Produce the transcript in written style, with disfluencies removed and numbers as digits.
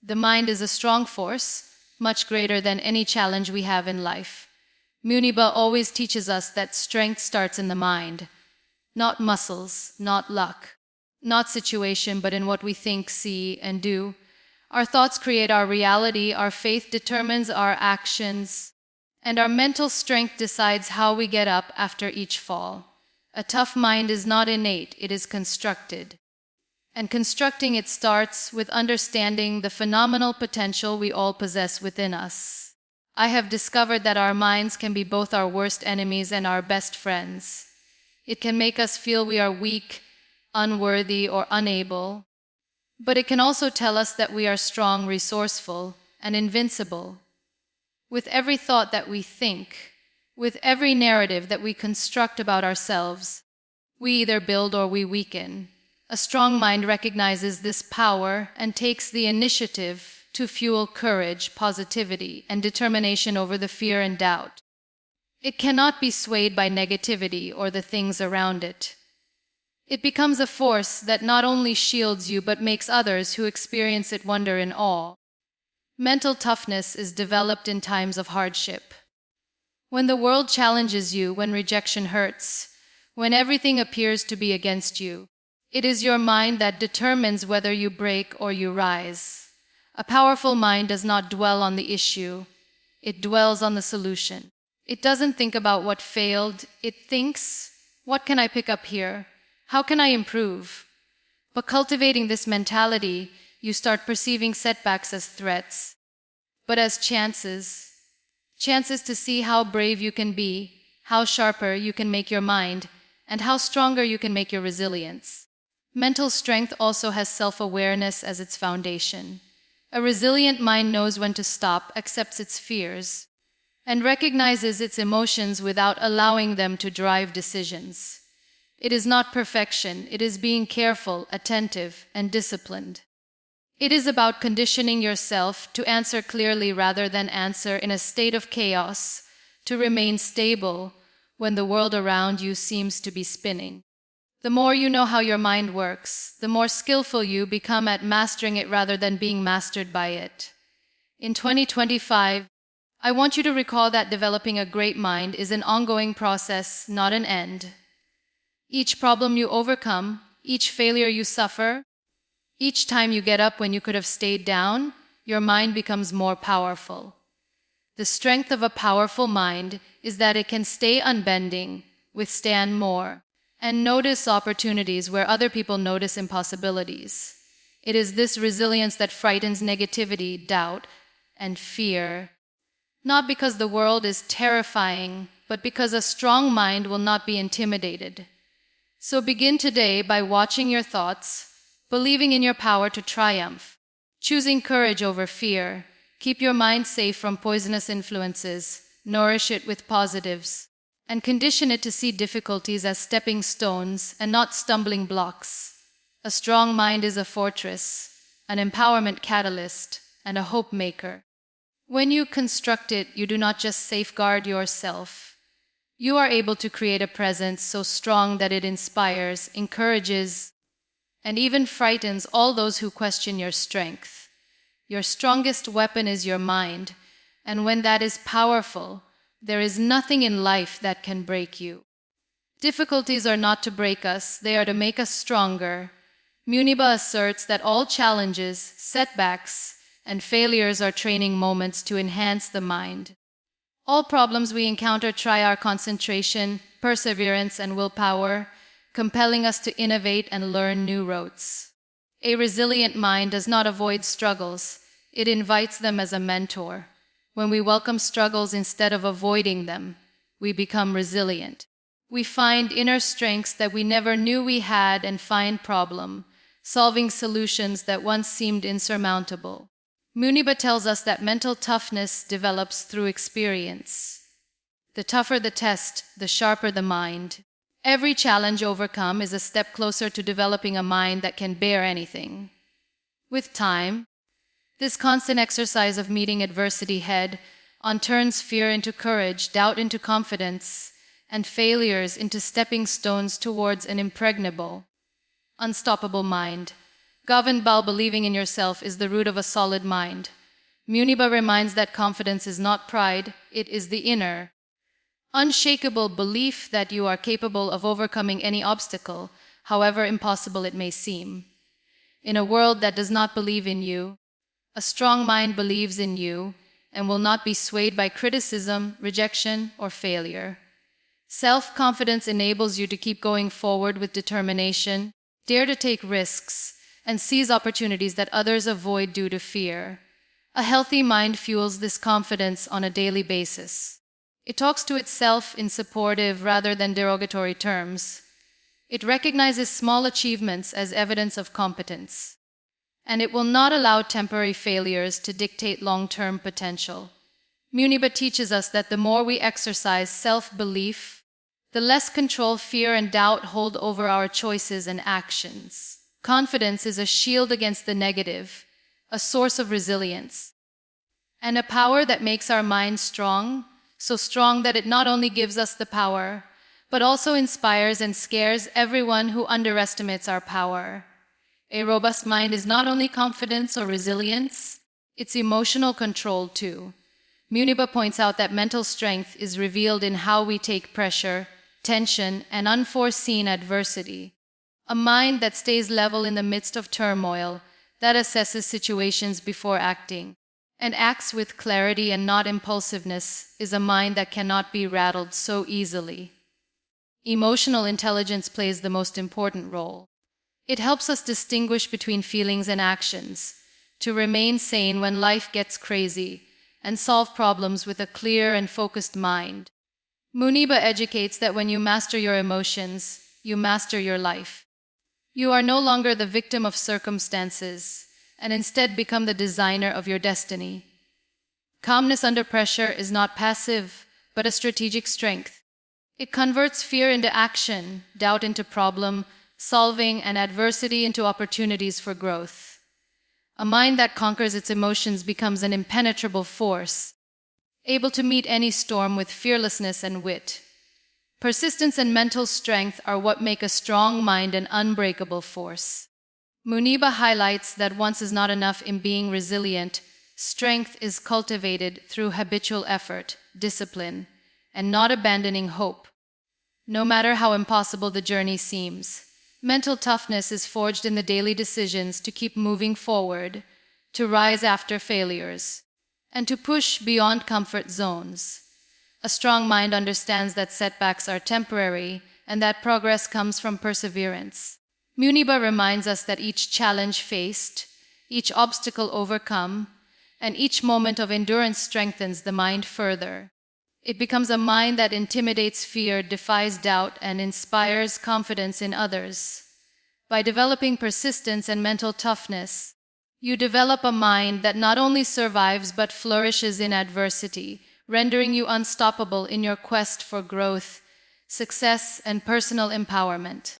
The mind is a strong force, much greater than any challenge we have in life. Muniba always teaches us that strength starts in the mind, not muscles, not luck, not situation, but in what we think, see, and do. Our thoughts create our reality, our faith determines our actions, and our mental strength decides how we get up after each fall. A tough mind is not innate, it is constructed. And constructing it starts with understanding the phenomenal potential we all possess within us. I have discovered that our minds can be both our worst enemies and our best friends. It can make us feel we are weak, unworthy, or unable. But it can also tell us that we are strong, resourceful, and invincible. With every thought that we think, with every narrative that we construct about ourselves, we either build or we weaken. A strong mind recognizes this power and takes the initiative to fuel courage, positivity, and determination over the fear and doubt. It cannot be swayed by negativity or the things around it. It becomes a force that not only shields you but makes others who experience it wonder in awe. Mental toughness is developed in times of hardship. When the world challenges you, when rejection hurts, when everything appears to be against you, it is your mind that determines whether you break or you rise. A powerful mind does not dwell on the issue, it dwells on the solution. It doesn't think about what failed, it thinks, what can I pick up here? How can I improve? But cultivating this mentality, you start perceiving setbacks as threats, but as chances to see how brave you can be, how sharper you can make your mind, and how stronger you can make your resilience. Mental strength also has self-awareness as its foundation. A resilient mind knows when to stop, accepts its fears, and recognizes its emotions without allowing them to drive decisions. It is not perfection, it is being careful, attentive, and disciplined. It is about conditioning yourself to answer clearly rather than answer in a state of chaos, to remain stable when the world around you seems to be spinning. The more you know how your mind works, the more skillful you become at mastering it rather than being mastered by it. In 2025, I want you to recall that developing a great mind is an ongoing process, not an end. Each problem you overcome, each failure you suffer, each time you get up when you could have stayed down, your mind becomes more powerful. The strength of a powerful mind is that it can stay unbending, withstand more, and notice opportunities where other people notice impossibilities. It is this resilience that frightens negativity, doubt, and fear. Not because the world is terrifying, but because a strong mind will not be intimidated. So begin today by watching your thoughts, believing in your power to triumph, choosing courage over fear. Keep your mind safe from poisonous influences, nourish it with positives, and condition it to see difficulties as stepping stones and not stumbling blocks. A strong mind is a fortress, an empowerment catalyst, and a hope maker. When you construct it, you do not just safeguard yourself. You are able to create a presence so strong that it inspires, encourages, and even frightens all those who question your strength. Your strongest weapon is your mind, and when that is powerful, there is nothing in life that can break you. Difficulties are not to break us, they are to make us stronger. Muniba asserts that all challenges, setbacks, and failures are training moments to enhance the mind. All problems we encounter try our concentration, perseverance, and willpower, compelling us to innovate and learn new roads. A resilient mind does not avoid struggles, it invites them as a mentor. When we welcome struggles instead of avoiding them, we become resilient. We find inner strengths that we never knew we had and find problem-solving solutions that once seemed insurmountable. Muniba tells us that mental toughness develops through experience. The tougher the test, the sharper the mind. Every challenge overcome is a step closer to developing a mind that can bear anything. With time, this constant exercise of meeting adversity head-on turns fear into courage, doubt into confidence, and failures into stepping stones towards an impregnable, unstoppable mind. Governed by believing in yourself is the root of a solid mind. Muniba reminds that confidence is not pride, it is the inner, unshakable belief that you are capable of overcoming any obstacle, however impossible it may seem. In a world that does not believe in you, a strong mind believes in you and will not be swayed by criticism, rejection, or failure. Self-confidence enables you to keep going forward with determination, dare to take risks, and seize opportunities that others avoid due to fear. A healthy mind fuels this confidence on a daily basis. It talks to itself in supportive rather than derogatory terms. It recognizes small achievements as evidence of competence. And it will not allow temporary failures to dictate long-term potential. Muniba teaches us that the more we exercise self-belief, the less control fear and doubt hold over our choices and actions. Confidence is a shield against the negative, a source of resilience, and a power that makes our mind strong, so strong that it not only gives us the power, but also inspires and scares everyone who underestimates our power. A robust mind is not only confidence or resilience, it's emotional control too. Muniba points out that mental strength is revealed in how we take pressure, tension, and unforeseen adversity. A mind that stays level in the midst of turmoil, that assesses situations before acting, and acts with clarity and not impulsiveness, is a mind that cannot be rattled so easily. Emotional intelligence plays the most important role. It helps us distinguish between feelings and actions, to remain sane when life gets crazy, and solve problems with a clear and focused mind. Muniba educates that when you master your emotions, you master your life. You are no longer the victim of circumstances, and instead become the designer of your destiny. Calmness under pressure is not passive, but a strategic strength. It converts fear into action, doubt into problem solving, and adversity into opportunities for growth. A mind that conquers its emotions becomes an impenetrable force, able to meet any storm with fearlessness and wit. Persistence and mental strength are what make a strong mind an unbreakable force. Muniba highlights that once is not enough in being resilient. Strength is cultivated through habitual effort, discipline, and not abandoning hope, no matter how impossible the journey seems. Mental toughness is forged in the daily decisions to keep moving forward, to rise after failures, and to push beyond comfort zones. A strong mind understands that setbacks are temporary and that progress comes from perseverance. Muniba reminds us that each challenge faced, each obstacle overcome, and each moment of endurance strengthens the mind further. It becomes a mind that intimidates fear, defies doubt, and inspires confidence in others. By developing persistence and mental toughness, you develop a mind that not only survives but flourishes in adversity, rendering you unstoppable in your quest for growth, success, and personal empowerment.